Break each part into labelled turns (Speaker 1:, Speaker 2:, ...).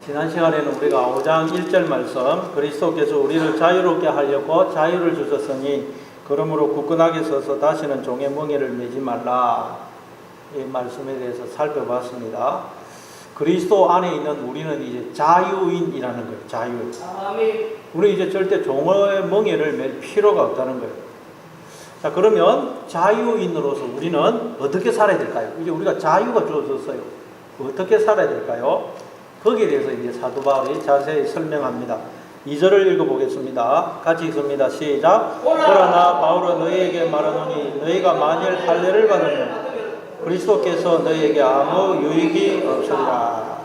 Speaker 1: 지난 시간에는 우리가 5장 1절 말씀, 그리스도께서 우리를 자유롭게 하려고 자유를 주셨으니 그러므로 굳건하게 서서 다시는 종의 멍에를 매지 말라, 이 말씀에 대해서 살펴봤습니다. 그리스도 안에 있는 우리는 이제 자유인이라는 거예요. 자유.
Speaker 2: 아멘.
Speaker 1: 우리 이제 절대 종의 멍에를 맬 필요가 없다는 거예요. 자, 그러면 자유인으로서 우리는 어떻게 살아야 될까요? 이제 우리가 자유가 주어졌어요. 어떻게 살아야 될까요? 거기에 대해서 이제 사도 바울이 자세히 설명합니다. 2절을 읽어보겠습니다. 같이 읽습니다. 시작. 그러나 바울은 너희에게 말하노니 너희가 만일 할례를 받으면 그리스도께서 너희에게 아무 유익이 없으리라.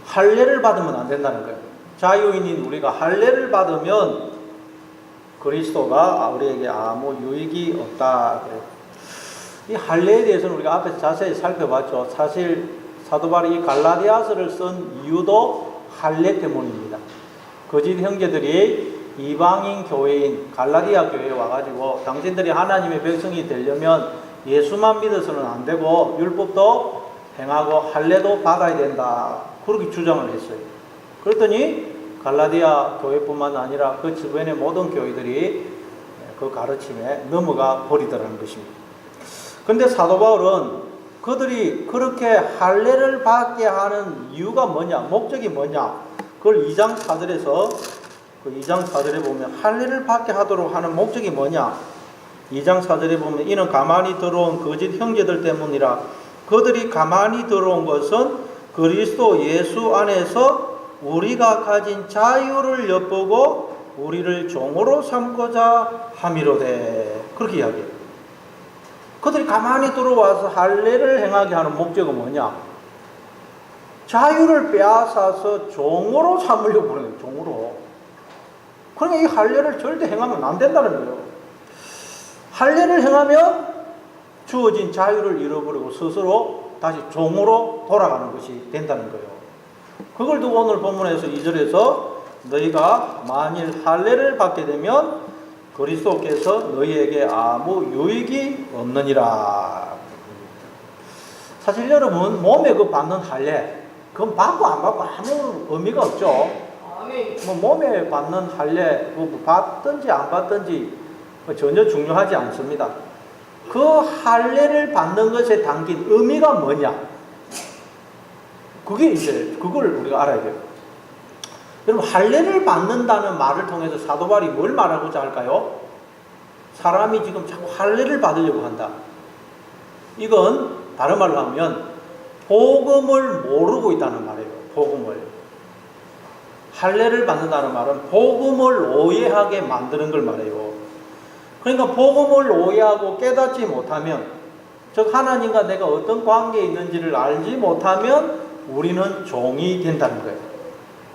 Speaker 1: 할례를 받으면 안 된다는 거예요. 자유인인 우리가 할례를 받으면 그리스도가 우리에게 아무 유익이 없다. 이 할례에 대해서는 우리가 앞에서 자세히 살펴봤죠. 사실 사도 바울이 이 갈라디아서를 쓴 이유도 할례 때문입니다. 거짓 형제들이 이방인 교회인 갈라디아 교회에 와가지고 당신들이 하나님의 백성이 되려면 예수만 믿어서는 안 되고 율법도 행하고 할례도 받아야 된다, 그렇게 주장을 했어요. 그랬더니 갈라디아 교회뿐만 아니라 그 주변의 모든 교회들이 그 가르침에 넘어가 버리더라는 것입니다. 그런데 사도 바울은 그들이 그렇게 할례를 받게 하는 이유가 뭐냐, 목적이 뭐냐, 그걸 2장 4절에서 그 2장 4절에 보면 할례를 받게 하도록 하는 목적이 뭐냐, 2장 4절에 보면 이는 가만히 들어온 거짓 형제들 때문이라. 그들이 가만히 들어온 것은 그리스도 예수 안에서 우리가 가진 자유를 엿보고 우리를 종으로 삼고자 함이로되, 그렇게 이야기해요. 그들이 가만히 들어와서 할례를 행하게 하는 목적은 뭐냐? 자유를 빼앗아서 종으로 삼으려고 그러는 거예요. 종으로. 그러니까 이 할례를 절대 행하면 안 된다는 거예요. 할례를 행하면 주어진 자유를 잃어버리고 스스로 다시 종으로 돌아가는 것이 된다는 거예요. 그걸 두고 오늘 본문에서 2절에서 너희가 만일 할례를 받게 되면 그리스도께서 너희에게 아무 유익이 없느니라. 사실 여러분, 몸에 그 받는 할례, 그건 받고 안 받고 아무 의미가 없죠. 뭐 몸에 받는 할례, 뭐 받든지 안 받든지 전혀 중요하지 않습니다. 그 할례를 받는 것에 담긴 의미가 뭐냐? 그게 이제 그걸 우리가 알아야 돼요. 여러분, 할례를 받는다는 말을 통해서 사도 바울이 뭘 말하고자 할까요? 사람이 지금 자꾸 할례를 받으려고 한다. 이건 다른 말로 하면 복음을 모르고 있다는 말이에요. 복음을. 할례를 받는다는 말은 복음을 오해하게 만드는 걸 말해요. 그러니까 복음을 오해하고 깨닫지 못하면, 즉 하나님과 내가 어떤 관계에 있는지를 알지 못하면 우리는 종이 된다는 거예요.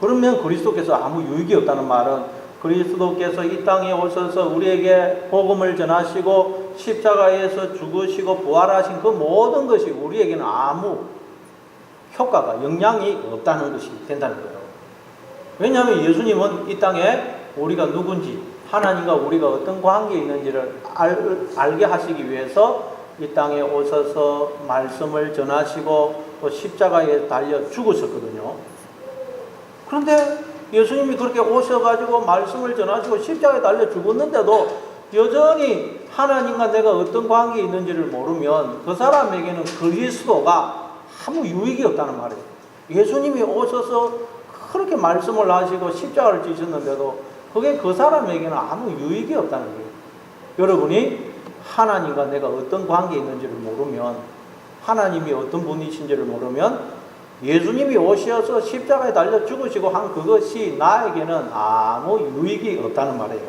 Speaker 1: 그러면 그리스도께서 아무 유익이 없다는 말은 그리스도께서 이 땅에 오셔서 우리에게 복음을 전하시고 십자가에서 죽으시고 부활하신 그 모든 것이 우리에게는 아무 효과가, 영향이 없다는 것이 된다는 거예요. 왜냐하면 예수님은 이 땅에 우리가 누군지, 하나님과 우리가 어떤 관계에 있는지를 알게 하시기 위해서 이 땅에 오셔서 말씀을 전하시고 또 십자가에 달려 죽으셨거든요. 그런데 예수님이 그렇게 오셔가지고 말씀을 전하시고 십자가에 달려 죽었는데도 여전히 하나님과 내가 어떤 관계에 있는지를 모르면 그 사람에게는 그리스도가 아무 유익이 없다는 말이에요. 예수님이 오셔서 그렇게 말씀을 하시고 십자가를 지셨는데도 그게 그 사람에게는 아무 유익이 없다는 거예요. 여러분이 하나님과 내가 어떤 관계에 있는지를 모르면, 하나님이 어떤 분이신지를 모르면 예수님이 오셔서 십자가에 달려 죽으시고 한 그것이 나에게는 아무 유익이 없다는 말이에요.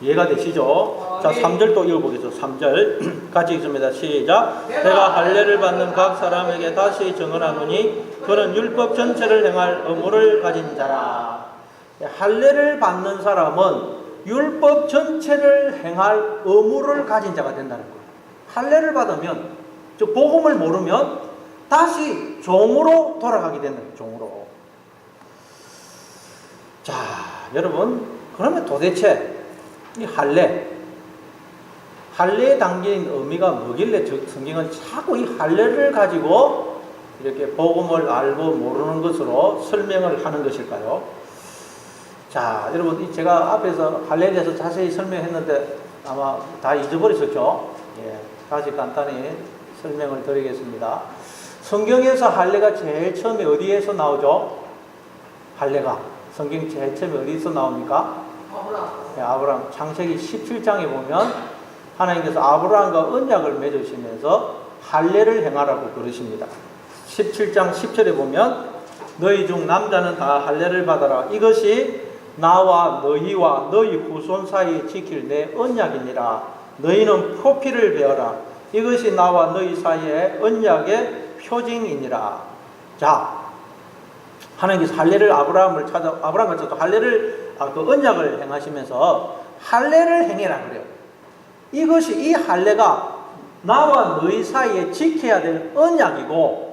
Speaker 1: 이해가 되시죠? 자, 3절 또 읽어보겠습니다. 3절 같이 읽습니다. 시작. 내가 할례를 받는 각 사람에게 다시 증언하노니 그는 율법 전체를 행할 의무를 가진 자라. 할례를 받는 사람은 율법 전체를 행할 의무를 가진 자가 된다는 거예요. 할례를 받으면, 즉 복음을 모르면 다시 종으로 돌아가게 된다. 종으로. 자, 여러분, 그러면 도대체 이 할례에 담긴 의미가 뭐길래 성경은 자꾸 이 할례를 가지고 이렇게 복음을 알고 모르는 것으로 설명을 하는 것일까요? 자, 여러분, 제가 앞에서 할례에 대해서 자세히 설명했는데 아마 다 잊어버리셨죠? 예, 다시 간단히 설명을 드리겠습니다. 성경에서 할례가 제일 처음에 어디에서 나오죠? 할례가 성경 제일 처음에 어디서 나옵니까?
Speaker 2: 아브라함.
Speaker 1: 네, 아브라함. 창세기 17장에 보면 하나님께서 아브라함과 언약을 맺으시면서 할례를 행하라고 그러십니다. 17장 10절에 보면 너희 중 남자는 다 할례를 받아라. 이것이 나와 너희와 너희 후손 사이에 지킬 내 언약이니라. 너희는 표피를 베어라. 이것이 나와 너희 사이에 언약의 표징이니라. 자, 하나님께서 할례를 아브라함을 찾아 할례를 그 언약을 행하시면서 할례를 행해라 그래요. 이것이 이 할례가 나와 너희 사이에 지켜야 될 언약이고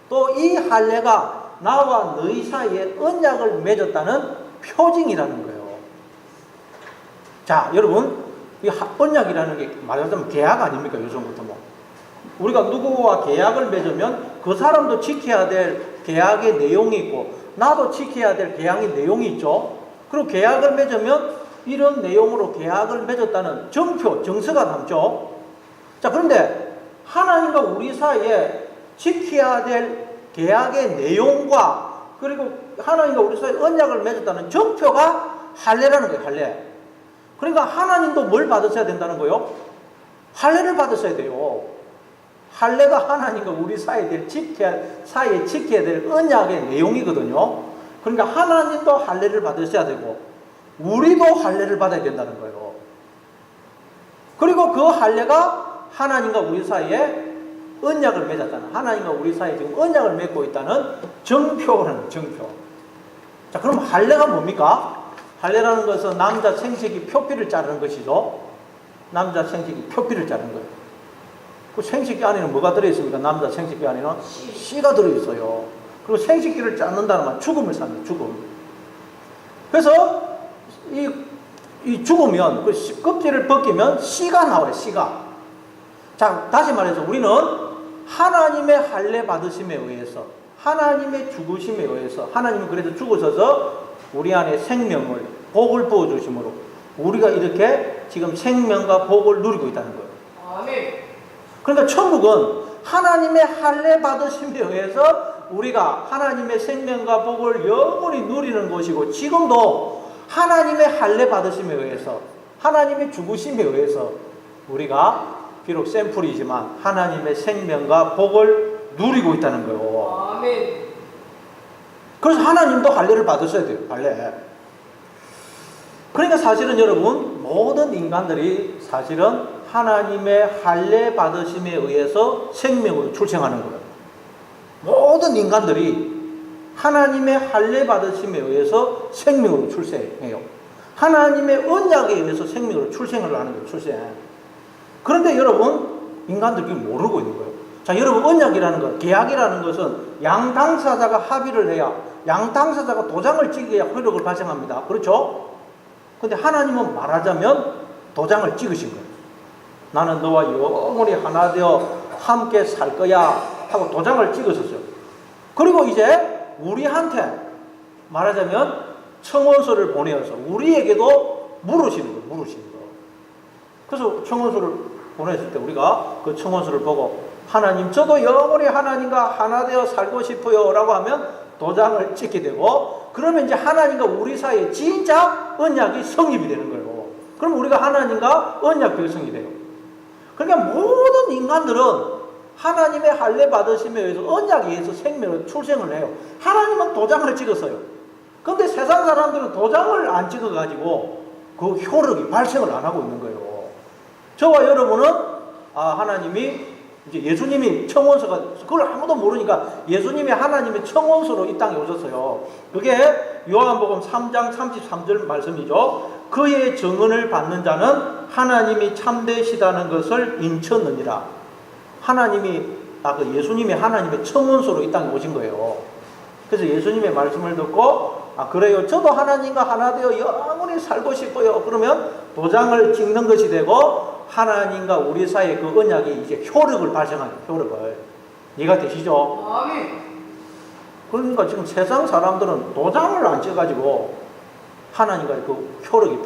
Speaker 1: 또 이 할례가 나와 너희 사이에 언약을 맺었다는 표징이라는 거예요. 자, 여러분, 이 언약이라는 게 말하자면 계약 아닙니까? 요즘부터 뭐 우리가 누구와 계약을 맺으면 그 사람도 지켜야 될 계약의 내용이 있고 나도 지켜야 될 계약의 내용이 있죠. 그리고 계약을 맺으면 이런 내용으로 계약을 맺었다는 정표, 정서가 남죠. 자, 그런데 하나님과 우리 사이에 지켜야 될 계약의 내용과 그리고 하나님과 우리 사이에 언약을 맺었다는 정표가 할례라는 거예요. 할례. 그러니까 하나님도 뭘 받으셔야 된다는 거예요? 할례를 받으셔야 돼요. 할례가 하나님과 우리 사이에 지켜야 될 언약의 내용이거든요. 그러니까 하나님도 할례를 받으셔야 되고 우리도 할례를 받아야 된다는 거예요. 그리고 그 할례가 하나님과 우리 사이에 언약을 맺었다는, 하나님과 우리 사이에 지금 언약을 맺고 있다는 정표라는 정표. 자, 그럼 할례가 뭡니까? 할례라는 것은 남자 생식기 표피를 자르는 것이죠. 남자 생식기 표피를 자르는 거예요. 그 생식기 안에는 뭐가 들어있습니까? 남자 생식기 안에는 씨가 들어있어요. 그리고 생식기를 자른다는 말, 죽음을 삽니다. 죽음. 그래서 이 죽으면 그 껍질을 벗기면 씨가 나와요. 씨가. 자, 다시 말해서 우리는 하나님의 할례 받으심에 의해서, 하나님의 죽으심에 의해서, 하나님은 그래서 죽으셔서 우리 안에 생명을, 복을 부어주심으로 우리가 이렇게 지금 생명과 복을 누리고 있다는 거예요.
Speaker 2: 아멘.
Speaker 1: 그러니까 천국은 하나님의 할례 받으심에 의해서 우리가 하나님의 생명과 복을 영원히 누리는 곳이고, 지금도 하나님의 할례 받으심에 의해서, 하나님의 죽으심에 의해서 우리가 비록 샘플이지만 하나님의 생명과 복을 누리고 있다는 거예요.
Speaker 2: 아멘.
Speaker 1: 그래서 하나님도 할례를 받으셔야 돼요. 할례. 그러니까 사실은 여러분, 모든 인간들이 사실은 하나님의 할례 받으심에 의해서 생명으로 출생하는 거예요. 모든 인간들이 하나님의 할례 받으심에 의해서 생명으로 출생해요. 하나님의 언약에 의해서 생명으로 출생을 하는 거예요. 출생. 그런데 여러분, 인간들이 모르고 있는 거예요. 자, 여러분, 언약이라는 것, 계약이라는 것은 양 당사자가 합의를 해야, 양 당사자가 도장을 찍어야 효력을 발생합니다. 그렇죠? 근데 하나님은 말하자면 도장을 찍으신 거예요. 나는 너와 영원히 하나 되어 함께 살 거야 하고 도장을 찍으셨어요. 그리고 이제 우리한테 말하자면 청원서를 보내어서 우리에게도 물으시는 거예요. 물으시는 거. 그래서 청원서를 보냈을 때 우리가 그 청원서를 보고 하나님, 저도 영원히 하나님과 하나 되어 살고 싶어요 라고 하면 도장을 찍게 되고, 그러면 이제 하나님과 우리 사이에 진짜 언약이 성립이 되는 거예요. 그럼 우리가 하나님과 언약 백성이 돼요. 그러니까 모든 인간들은 하나님의 할례 받으심에 의해서 언약에 의해서 생명을 출생을 해요. 하나님은 도장을 찍었어요. 그런데 세상 사람들은 도장을 안 찍어가지고 그 효력이 발생을 안 하고 있는 거예요. 저와 여러분은 하나님이 이제 예수님이 청원서가, 그걸 아무도 모르니까 예수님이 하나님의 청원서로 이 땅에 오셨어요. 그게 요한복음 3장 33절 말씀이죠. 그의 증언을 받는 자는 하나님이 참되시다는 것을 인쳤느니라. 하나님이, 그 예수님이 하나님의 청원서로 이 땅에 오신 거예요. 그래서 예수님의 말씀을 듣고, 그래요, 저도 하나님과 하나 되어 영원히 살고 싶어요. 그러면 도장을 찍는 것이 되고, 하나님과 우리 사이의 그 언약이 이제 효력을 발생하는, 효력을. 이해가 되시죠?
Speaker 2: 아멘.
Speaker 1: 그러니까 지금 세상 사람들은 도장을 안 찍어가지고 하나님과 그 효력이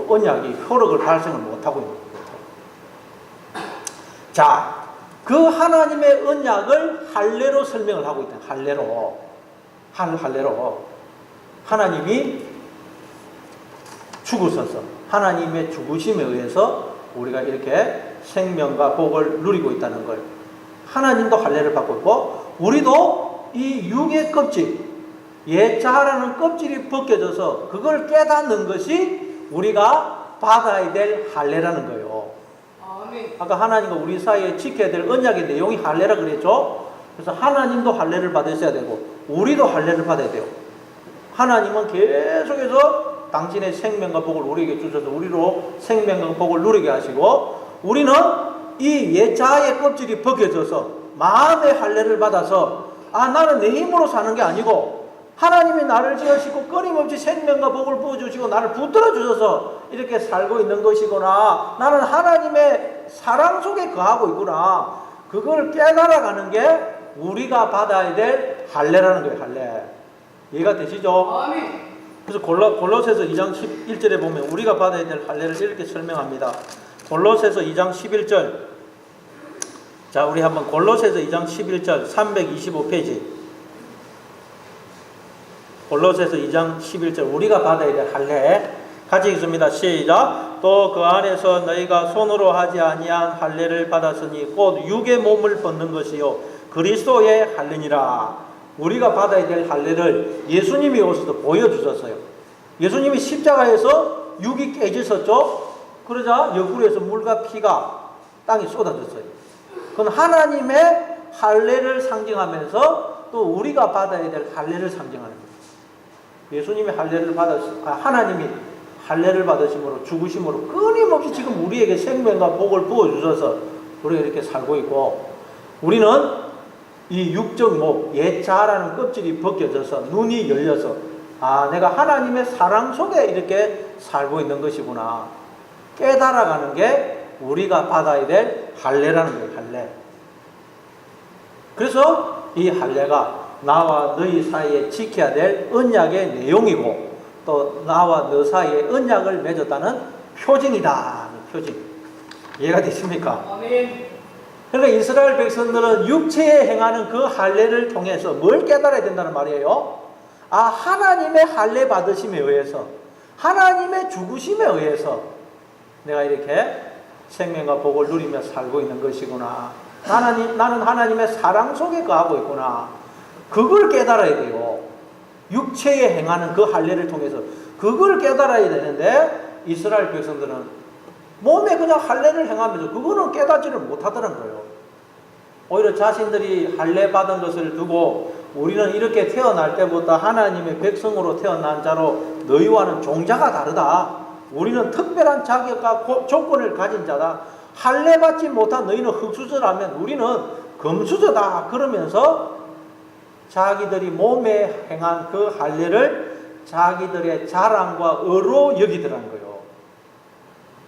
Speaker 1: 언약이 효력을 발생을 못하고 있는 거예요. 자, 그 하나님의 언약을 할례로 설명을 하고 있다. 할례로. 하나님이 죽으셔서 하나님의 죽으심에 의해서 우리가 이렇게 생명과 복을 누리고 있다는 걸 하나님도 할례를 받고 있고 우리도 이 육의 껍질 옛 자라는 껍질이 벗겨져서 그걸 깨닫는 것이 우리가 받아야 될 할례라는 거예요.
Speaker 2: 아멘.
Speaker 1: 아까 하나님과 우리 사이에 지켜야 될 언약의 내용이 할례라 그랬죠. 그래서 하나님도 할례를 받으셔야 되고 우리도 할례를 받아야 돼요. 하나님은 계속해서 당신의 생명과 복을 우리에게 주셔서 우리로 생명과 복을 누리게 하시고 우리는 이 옛 자의 껍질이 벗겨져서 마음의 할례를 받아서 나는 내 힘으로 사는 게 아니고 하나님이 나를 지으시고 끊임없이 생명과 복을 부어주시고 나를 붙들어 주셔서 이렇게 살고 있는 것이구나. 나는 하나님의 사랑 속에 거하고 있구나. 그걸 깨달아가는 게 우리가 받아야 될 할례라는 거예요. 할례. 이해가 되시죠?
Speaker 2: 아멘.
Speaker 1: 그래서 골로새서 2장 11절에 보면 우리가 받아야 될 할례를 이렇게 설명합니다. 골로새서 2장 11절. 자, 우리 한번 골로새서 2장 11절 325페이지. 골로새서 2장 11절 우리가 받아야 될 할례 같이 읽습니다. 시작. 또 그 안에서 너희가 손으로 하지 아니한 할례를 받았으니 곧 육의 몸을 벗는 것이요 그리스도의 할례니라. 우리가 받아야 될 할례를 예수님이 오셔서 보여주셨어요. 예수님이 십자가에서 육이 깨지셨죠. 그러자 옆구리에서 물과 피가 땅에 쏟아졌어요. 그건 하나님의 할례를 상징하면서 또 우리가 받아야 될 할례를 상징하는 거예요. 예수님이 하나님이 할례를 받으심으로 죽으심으로 끊임없이 지금 우리에게 생명과 복을 부어주셔서 우리가 이렇게 살고 있고 우리는 이 육적 목, 옛 자라는 껍질이 벗겨져서 눈이 열려서 내가 하나님의 사랑 속에 이렇게 살고 있는 것이구나 깨달아가는 게 우리가 받아야 될 할례라는 거예요. 할례. 그래서 이 할례가 나와 너희 사이에 지켜야 될 언약의 내용이고 또 나와 너 사이에 언약을 맺었다는 표징이다. 표징. 이해가 되십니까?
Speaker 2: 아멘.
Speaker 1: 그러니까 이스라엘 백성들은 육체에 행하는 그 할례를 통해서 뭘 깨달아야 된다는 말이에요? 하나님의 할례 받으심에 의해서 하나님의 죽으심에 의해서 내가 이렇게 생명과 복을 누리며 살고 있는 것이구나. 나는 하나님의 사랑 속에 거하고 있구나. 그걸 깨달아야 돼요. 육체에 행하는 그 할례를 통해서 그걸 깨달아야 되는데 이스라엘 백성들은 몸에 그냥 할례를 행하면서 그거는 깨닫지를 못하더라는 거예요. 오히려 자신들이 할례 받은 것을 두고 우리는 이렇게 태어날 때부터 하나님의 백성으로 태어난 자로 너희와는 종자가 다르다. 우리는 특별한 자격과 조건을 가진 자다. 할례 받지 못한 너희는 흙수저라면 우리는 금수저다. 그러면서 자기들이 몸에 행한 그 할례를 자기들의 자랑과 의로 여기더라는 거예요.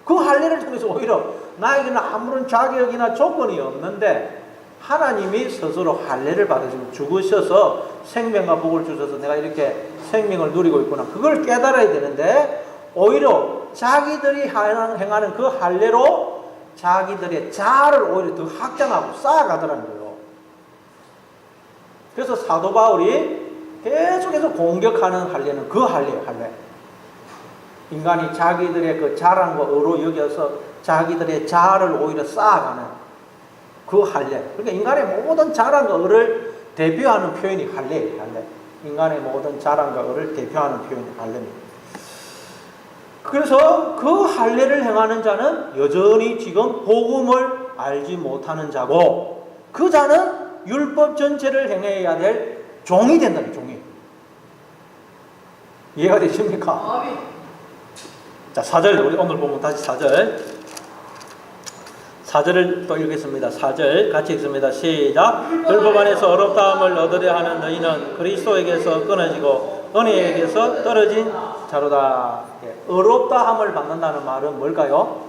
Speaker 1: 그 할례를 통해서 오히려 나에게는 아무런 자격이나 조건이 없는데 하나님이 스스로 할례를 받으시고 죽으셔서 생명과 복을 주셔서 내가 이렇게 생명을 누리고 있구나. 그걸 깨달아야 되는데 오히려 자기들이 행하는 그 할례로 자기들의 자아를 오히려 더 확장하고 쌓아가더라는 거예요. 그래서 사도 바울이 계속해서 공격하는 할례는 그 할례예요. 할례. 인간이 자기들의 그 자랑과 의로 여겨서 자기들의 자아를 오히려 쌓아가는 그 할례. 그러니까 인간의 모든 자랑과 의를 대표하는 표현이 할례예요. 할례. 인간의 모든 자랑과 의를 대표하는 표현이 할례입니다. 그래서 그 할례를 행하는 자는 여전히 지금 복음을 알지 못하는 자고 그 자는 율법 전체를 행해야 될 종이 된다는 종이. 이해가 되십니까?
Speaker 2: 아멘.
Speaker 1: 자, 4절 우리 오늘 보면 다시 4절. 4절을 또 읽겠습니다. 4절 같이 읽습니다. 시작. 율법 안에서 어렵다함을 얻으려 하는 너희는 그리스도에게서 끊어지고 은혜에게서 떨어진 자로다. 어렵다함을 받는다는 말은 뭘까요?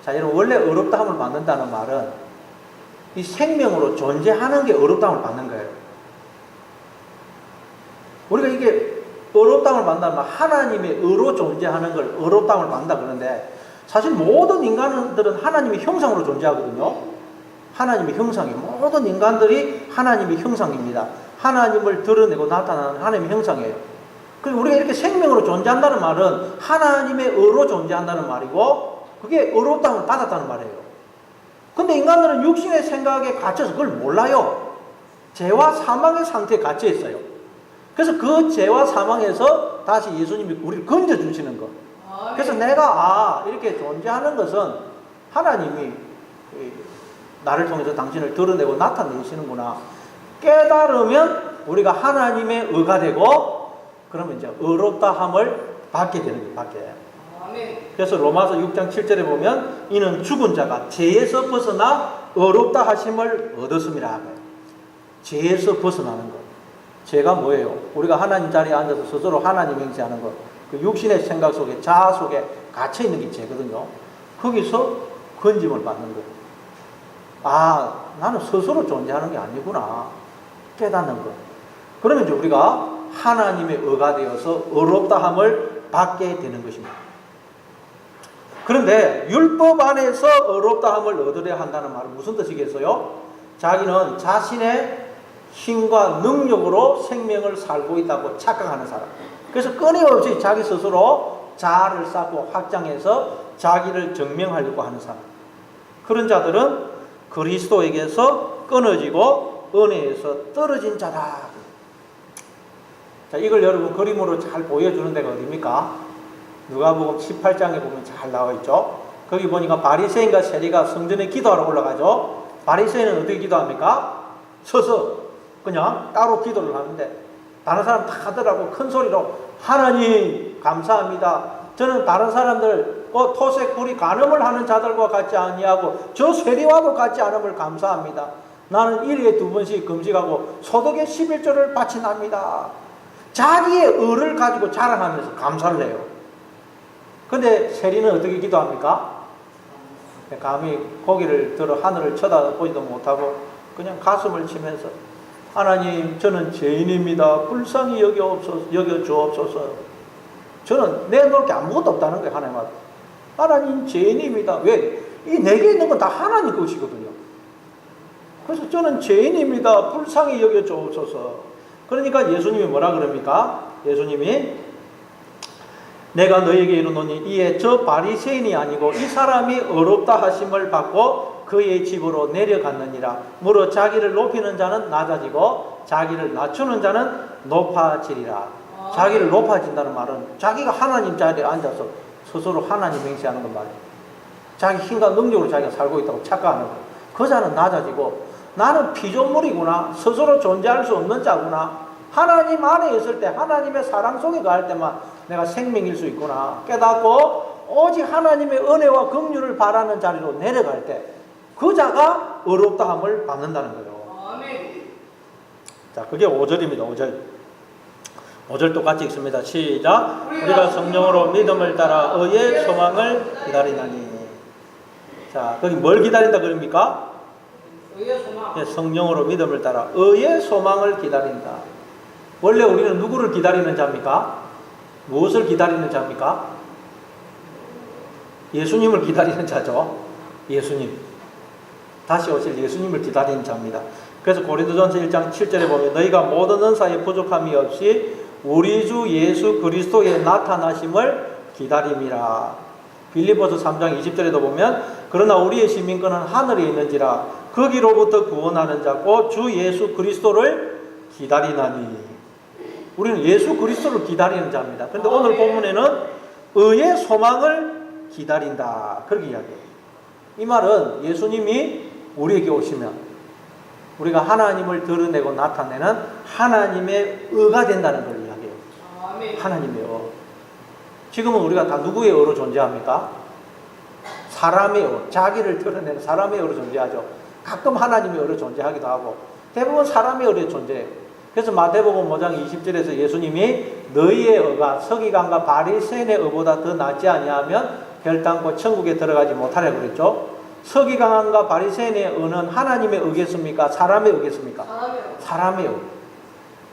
Speaker 1: 자, 여러분 원래 어렵다함을 받는다는 말은 이 생명으로 존재하는 게 어렵다움을 받는 거예요. 우리가 이게 어렵다움을 받는다면 하나님의 의로 존재하는 걸 어렵다움을 받는다 그러는데 사실 모든 인간들은 하나님의 형상으로 존재하거든요. 하나님의 형상이 모든 인간들이 하나님의 형상입니다. 하나님을 드러내고 나타나는 하나님의 형상이에요. 그리고 우리가 이렇게 생명으로 존재한다는 말은 하나님의 의로 존재한다는 말이고 그게 어렵다움을 받았다는 말이에요. 근데 인간들은 육신의 생각에 갇혀서 그걸 몰라요. 죄와 사망의 상태에 갇혀 있어요. 그래서 그 죄와 사망에서 다시 예수님이 우리를 건져주시는 거. 그래서 내가 이렇게 존재하는 것은 하나님이 나를 통해서 당신을 드러내고 나타내시는구나. 깨달으면 우리가 하나님의 의가 되고 그러면 이제 의롭다함을 받게 되는 거예요. 받게. 그래서 로마서 6장 7절에 보면 이는 죽은 자가 죄에서 벗어나 의롭다 하심을 얻었음이라. 죄에서 벗어나는 것. 죄가 뭐예요? 우리가 하나님 자리에 앉아서 스스로 하나님 행세하는 것. 그 육신의 생각 속에 자아 속에 갇혀 있는 게 죄거든요. 거기서 건짐을 받는 거예요. 나는 스스로 존재하는 게 아니구나. 깨닫는 것. 그러면 이제 우리가 하나님의 의가 되어서 의롭다함을 받게 되는 것입니다. 그런데 율법 안에서 의롭다함을 얻으려 한다는 말은 무슨 뜻이겠어요? 자기는 자신의 힘과 능력으로 생명을 살고 있다고 착각하는 사람. 그래서 끊임없이 자기 스스로 자아를 쌓고 확장해서 자기를 증명하려고 하는 사람. 그런 자들은 그리스도에게서 끊어지고 은혜에서 떨어진 자다. 자, 이걸 여러분 그림으로 잘 보여주는 데가 어디입니까? 누가복음 18장에 보면 잘 나와 있죠. 거기 보니까 바리새인과 세리가 성전에 기도하러 올라가죠. 바리새인은 어떻게 기도합니까? 서서 그냥 따로 기도를 하는데 다른 사람 다 하더라고 큰 소리로 하나님 감사합니다. 저는 다른 사람들 토색 불이 간음을 하는 자들과 같지 아니하고 저 세리와도 같지 않음을 감사합니다. 나는 일일에 2번씩 금식하고 소득의 11조를 바친답니다. 자기의 의를 가지고 자랑하면서 감사를 해요. 근데 세리는 어떻게 기도합니까? 감히 고개를 들어 하늘을 쳐다보지도 못하고 그냥 가슴을 치면서 하나님 저는 죄인입니다. 불쌍히 여겨주옵소서. 저는 내놓을 게 아무것도 없다는 거예요. 하나님한테. 하나님 죄인입니다. 왜? 이 내게 있는 건 다 하나님 것이거든요. 그래서 저는 죄인입니다. 불쌍히 여겨주옵소서. 그러니까 예수님이 뭐라 그럽니까? 예수님이 내가 너에게 이르노니 이에 저 바리새인이 아니고 이 사람이 의롭다 하심을 받고 그의 집으로 내려갔느니라. 무릇 자기를 높이는 자는 낮아지고 자기를 낮추는 자는 높아지리라. 자기를 높아진다는 말은 자기가 하나님 자리에 앉아서 스스로 하나님 행세하는 것 말이에요. 자기 힘과 능력으로 자기가 살고 있다고 착각하는 거예요. 그 자는 낮아지고 나는 피조물이구나. 스스로 존재할 수 없는 자구나. 하나님 안에 있을 때 하나님의 사랑 속에 갈 때만 내가 생명일 수 있구나 깨닫고 오직 하나님의 은혜와 긍휼을 바라는 자리로 내려갈 때 그 자가 의롭다함을 받는다는 거예요.
Speaker 2: 아멘.
Speaker 1: 자, 그게 5절입니다. 5절 똑같이 읽습니다. 시작. 우리가 성령으로 믿음을 따라 의의 소망을 기다리나니. 자, 거기 뭘 기다린다 그럽니까?
Speaker 2: 의의 소망.
Speaker 1: 예, 성령으로 믿음을 따라 의의 소망을 기다린다. 원래 우리는 누구를 기다리는 자입니까? 무엇을 기다리는 자입니까? 예수님을 기다리는 자죠. 예수님. 다시 오실 예수님을 기다리는 자입니다. 그래서 고린도전서 1장 7절에 보면 너희가 모든 은사에 부족함이 없이 우리 주 예수 그리스도의 나타나심을 기다림이라. 빌립보서 3장 20절에도 보면 그러나 우리의 시민권은 하늘에 있는지라 거기로부터 구원하는 자고 주 예수 그리스도를 기다리나니. 우리는 예수 그리스도를 기다리는 자입니다. 그런데 오늘 본문에는 의의 소망을 기다린다. 그렇게 이야기해요. 이 말은 예수님이 우리에게 오시면 우리가 하나님을 드러내고 나타내는 하나님의 의가 된다는 걸 이야기해요. 하나님의 의. 지금은 우리가 다 누구의 의로 존재합니까? 사람의 의, 자기를 드러내는 사람의 의로 존재하죠. 가끔 하나님의 의로 존재하기도 하고 대부분 사람의 의로 존재해요. 그래서 마태복음 5장 20절에서 예수님이 너희의 의가 서기관과 바리새인의 의보다 더 낫지 아니하면 결단코 천국에 들어가지 못하라 그랬죠. 서기관과 바리새인의 의는 하나님의 의겠습니까? 사람의 의겠습니까?
Speaker 2: 사람이요.
Speaker 1: 사람의 의.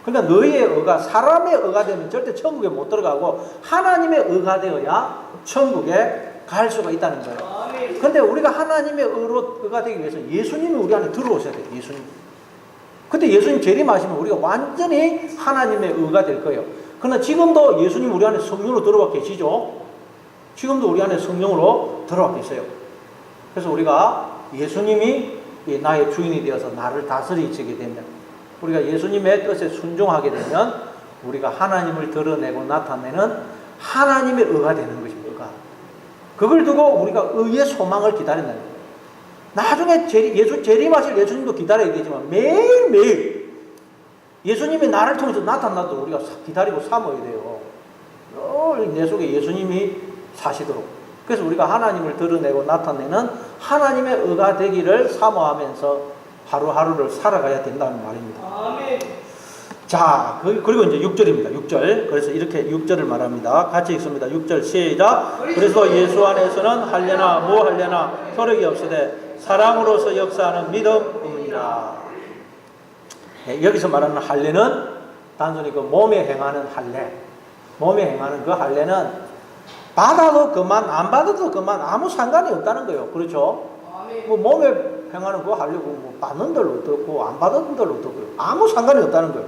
Speaker 1: 그러니까 너희의 의가 사람의 의가 되면 절대 천국에 못 들어가고 하나님의 의가 되어야 천국에 갈 수가 있다는 거예요.
Speaker 2: 아멘.
Speaker 1: 근데 우리가 하나님의 의가 되기 위해서 예수님이 우리 안에 들어오셔야 돼요. 예수님. 근데 예수님 재림하시면 우리가 완전히 하나님의 의가 될 거예요. 그러나 지금도 예수님 우리 안에 성령으로 들어와 계시죠? 지금도 우리 안에 성령으로 들어와 계세요. 그래서 우리가 예수님이 나의 주인이 되어서 나를 다스리시게 되면, 우리가 예수님의 뜻에 순종하게 되면 우리가 하나님을 드러내고 나타내는 하나님의 의가 되는 것입니다. 의가. 그걸 두고 우리가 의의 소망을 기다린다는 거예요. 나중에 재림하실 예수님도 기다려야 되지만 매일매일 예수님이 나를 통해서 나타나도 우리가 기다리고 사모해야 돼요. 늘 내 속에 예수님이 사시도록. 그래서 우리가 하나님을 드러내고 나타내는 하나님의 의가 되기를 사모하면서 하루하루를 살아가야 된다는 말입니다.
Speaker 2: 아멘.
Speaker 1: 자, 그리고 이제 6절입니다. 6절. 그래서 이렇게 6절을 말합니다. 같이 읽습니다. 6절 시작. 그래서 예수 안에서는 할례나 뭐 할례나 서력이 없으되 사랑으로서 역사하는 믿음이니라. 네, 여기서 말하는 할례는 단순히 그 몸에 행하는 할례. 몸에 행하는 그 할례는 받아도 그만 안 받아도 그만 아무 상관이 없다는 거예요. 그렇죠?
Speaker 2: 아멘.
Speaker 1: 뭐 몸에 행하는 거 하려고 뭐 받는 데로 어떻고 안 받는 데로 어떻고요. 아무 상관이 없다는 거예요.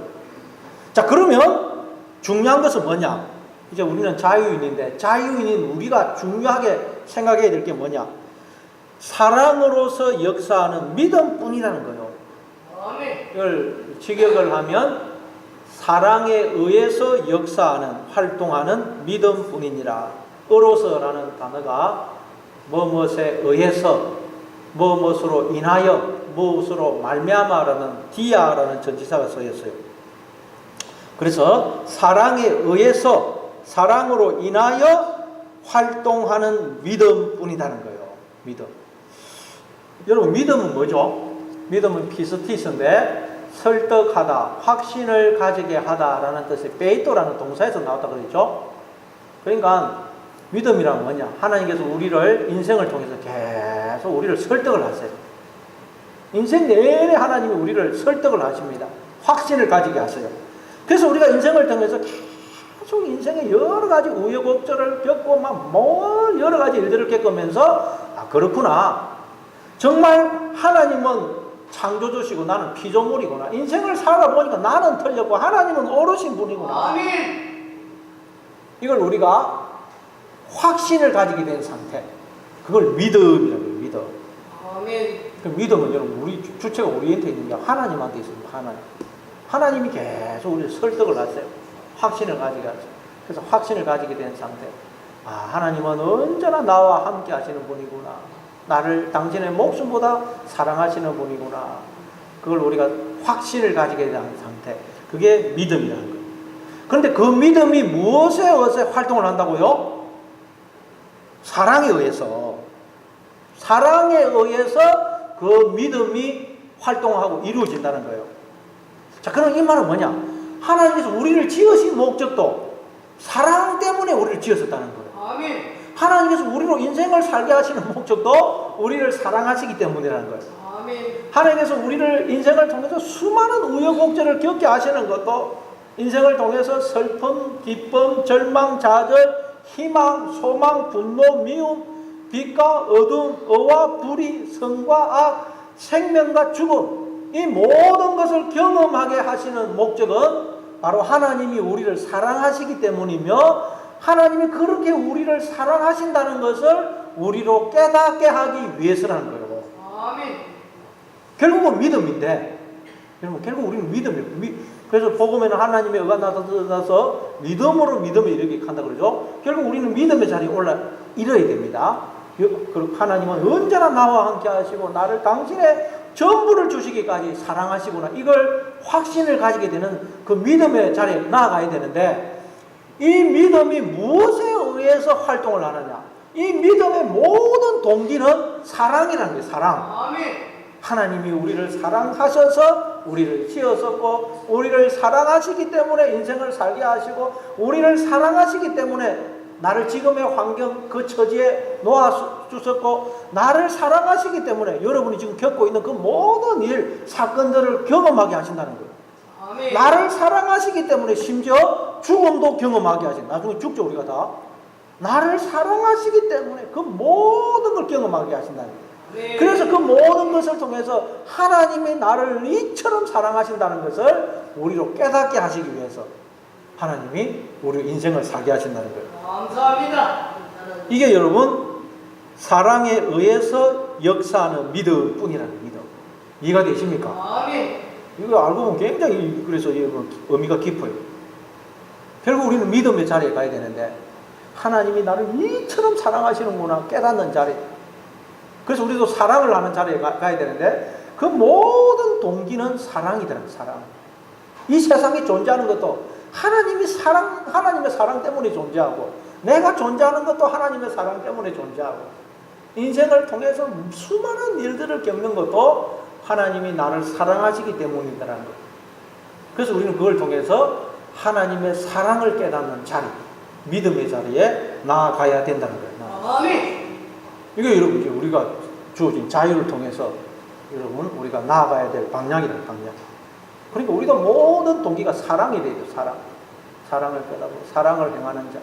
Speaker 1: 자, 그러면 중요한 것은 뭐냐? 이제 우리는 자유인인데 자유인인 우리가 중요하게 생각해야 될 게 뭐냐? 사랑으로서 역사하는 믿음뿐이라는 거예요.
Speaker 2: 아멘.
Speaker 1: 이걸 직역을 하면 사랑에 의해서 역사하는 활동하는 믿음뿐이니라. 으로서라는 단어가 무엇에 의해서 무엇으로 인하여 무엇으로 말미암아라는 디아라는 전치사가 쓰였어요. 그래서 사랑에 의해서 사랑으로 인하여 활동하는 믿음뿐이라는 거예요. 믿음. 여러분, 믿음은 뭐죠? 믿음은 피스티스인데 설득하다, 확신을 가지게 하다라는 뜻의 베이토라는 동사에서 나왔다 그랬죠. 그러니까 믿음이란 뭐냐? 하나님께서 우리를 인생을 통해서 계속 우리를 설득을 하세요. 인생 내내 하나님이 우리를 설득을 하십니다. 확신을 가지게 하세요. 그래서 우리가 인생을 통해서 계속 인생의 여러 가지 우여곡절을 겪고 막 여러 가지 일들을 겪으면서 그렇구나. 정말 하나님은 창조주시고 나는 피조물이구나. 인생을 살아보니까 나는 틀렸고 하나님은 오르신 분이구나.
Speaker 2: 아멘.
Speaker 1: 이걸 우리가 확신을 가지게 된 상태. 그걸 믿음이라고 해요. 믿음.
Speaker 2: 아멘.
Speaker 1: 그 믿음은 여러분 우리 주체가 우리한테 있는 게 하나님한테 있습니다. 하나님. 하나님이 계속 우리를 설득을 하세요. 확신을 가지게 하세요. 그래서 확신을 가지게 된 상태. 하나님은 언제나 나와 함께 하시는 분이구나. 나를 당신의 목숨보다 사랑하시는 분이구나. 그걸 우리가 확신을 가지게 된 상태. 그게 믿음이라는 거예요. 그런데 그 믿음이 무엇에 의해서 활동을 한다고요? 사랑에 의해서. 사랑에 의해서 그 믿음이 활동하고 이루어진다는 거예요. 자, 그럼 이 말은 뭐냐? 하나님께서 우리를 지으신 목적도 사랑 때문에 우리를 지으셨다는 거예요.
Speaker 2: 아멘.
Speaker 1: 하나님께서 우리로 인생을 살게 하시는 목적도 우리를 사랑하시기 때문이라는 거예요.
Speaker 2: 아멘.
Speaker 1: 하나님께서 우리를 인생을 통해서 수많은 우여곡절을 겪게 하시는 것도 인생을 통해서 슬픔, 기쁨, 절망, 좌절, 희망, 소망, 분노, 미움, 빛과 어둠, 의와 불의, 선과 악, 생명과 죽음, 이 모든 것을 경험하게 하시는 목적은 바로 하나님이 우리를 사랑하시기 때문이며, 하나님이 그렇게 우리를 사랑하신다는 것을 우리로 깨닫게 하기 위해서라는 거예요.
Speaker 2: 아멘.
Speaker 1: 결국은 믿음인데, 여러분, 결국 우리는 믿음이에요. 그래서 복음에는 하나님의 의가 나타나서 믿음으로 믿음에 이르게 한다 그러죠. 결국 우리는 믿음의 자리에 이뤄야 됩니다. 하나님은 언제나 나와 함께 하시고 나를 당신의 전부를 주시기까지 사랑하시구나. 이걸 확신을 가지게 되는 그 믿음의 자리에 나아가야 되는데, 이 믿음이 무엇에 의해서 활동을 하느냐? 이 믿음의 모든 동기는 사랑이라는 거예요. 사랑.
Speaker 2: 아멘.
Speaker 1: 하나님이 우리를 사랑하셔서 우리를 지으셨고, 우리를 사랑하시기 때문에 인생을 살게 하시고, 우리를 사랑하시기 때문에 나를 지금의 환경 그 처지에 놓아주셨고 나를 사랑하시기 때문에 여러분이 지금 겪고 있는 그 모든 일, 사건들을 경험하게 하신다는 거예요.
Speaker 2: 아멘.
Speaker 1: 나를 사랑하시기 때문에 심지어 죽음도 경험하게 하신, 나중에 죽죠 우리가 다. 나를 사랑하시기 때문에 그 모든 걸 경험하게 하신다는 거예요.
Speaker 2: 네.
Speaker 1: 그래서 그 모든 것을 통해서 하나님이 나를 이처럼 사랑하신다는 것을 우리로 깨닫게 하시기 위해서 하나님이 우리 인생을 살게 하신다는 거예요.
Speaker 2: 감사합니다.
Speaker 1: 이게 여러분 사랑에 의해서 역사하는 믿음뿐이라는 믿음. 이해가 되십니까?
Speaker 2: 아멘.
Speaker 1: 이거 알고 보면 굉장히 그래서 여러분 의미가 깊어요. 결국 우리는 믿음의 자리에 가야 되는데 하나님이 나를 이처럼 사랑하시는구나 깨닫는 자리. 그래서 우리도 사랑을 하는 자리에 가야 되는데 그 모든 동기는 사랑이더라고요. 사랑. 이 세상이 존재하는 것도 하나님의 사랑 때문에 존재하고 내가 존재하는 것도 하나님의 사랑 때문에 존재하고 인생을 통해서 수많은 일들을 겪는 것도 하나님이 나를 사랑하시기 때문이라는 거예요. 그래서 우리는 그걸 통해서 하나님의 사랑을 깨닫는 자리, 믿음의 자리에 나아가야 된다는 거예요.
Speaker 2: 아멘.
Speaker 1: 이게 여러분 이제 우리가 주어진 자유를 통해서 여러분 우리가 나아가야 될 방향이라는 방향. 그러니까 우리도 모든 동기가 사랑이 돼요. 사랑을 깨닫고 사랑을 행하는 자.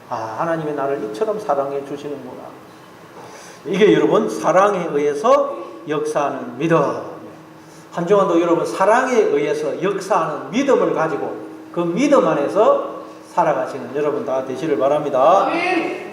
Speaker 1: 아, 하나님이 나를 이처럼 사랑해 주시는구나. 이게 여러분 사랑에 의해서 역사하는 믿음. 한 주간도 여러분 사랑에 의해서 역사하는 믿음을 가지고 그 믿음 안에서 살아가시는 여러분 다 되시를 바랍니다.
Speaker 2: 아멘.